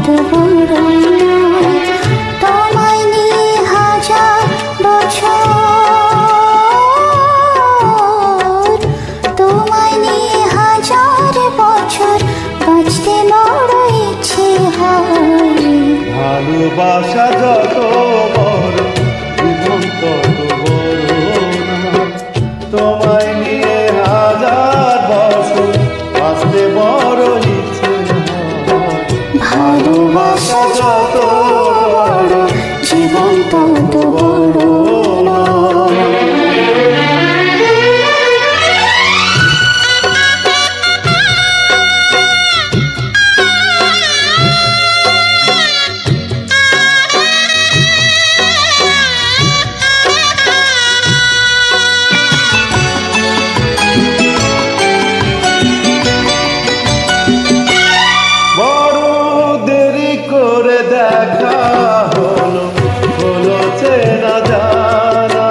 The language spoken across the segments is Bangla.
তত বড় নয়। তোমায় নিয়ে হাজার বছর, তোমায় নিয়ে হাজার বছর বাঁচতে বড় ইচ্ছে হয়। ভালোবাসা যত বড় জীবন তত বড় নয়। তোমায় নিয়ে হাজার বছর বাঁচতে বড় ইচ্ছে হয়। ভালোবাসা যত বড় জীবন তত বড় নয়। দেখা হলো হলো চেনা জানা,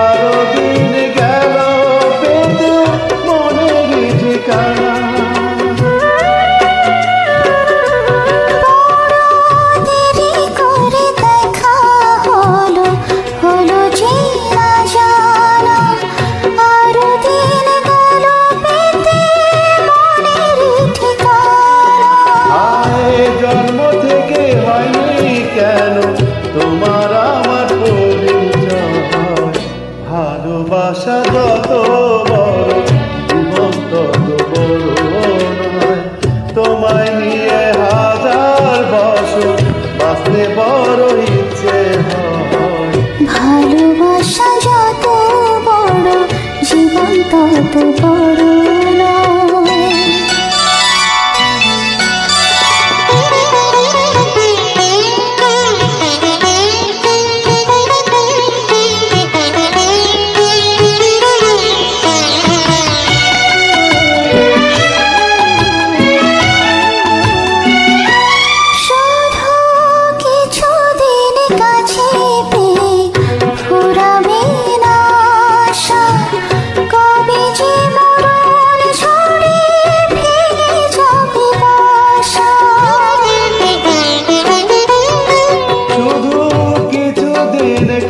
আরো দিন গেল পেতে মনের ঠিকানা। দেরি করে দেখা হলো হলো চেনা জানা, আরো দিন গেল পেতে মনের ঠিকানা। আয় জন্ম থেকে হয়নি কেন তোমার আমার পরিচয়। ভালোবাসা যত বড় জীবন তত বড় নয়। তোমায় নিয়ে হাজার বছর বাঁচতে বড় ইচ্ছে হয়। ভালোবাসা যত বড় জীবন তত বড় নয়।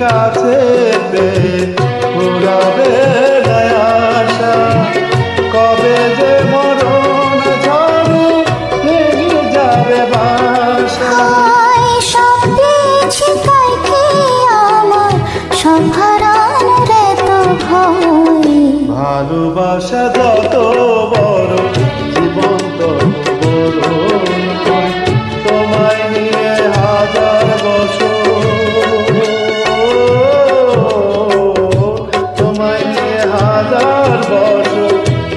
কাছে পেয়ে ফুরাবে না আশা, কবে যে মরণ ঝড়ে ভেঙে যাবে বাসা। সব পেয়েছি তাই কি আমার সব হারানোর এত ভয়। ভালোবাসা যত বড় জীবন তত বড় নয়। তোমায় নিয়ে হাজার বছর,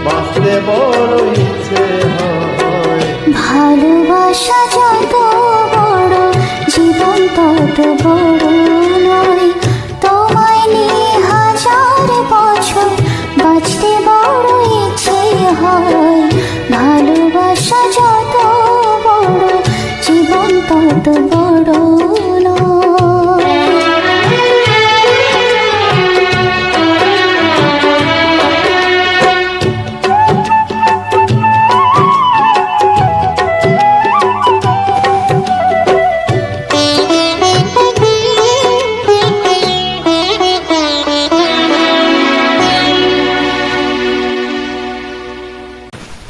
বাঁচতে বড় ইচ্ছে হয়। ভালোবাসা যত বড় জীবন তত বড়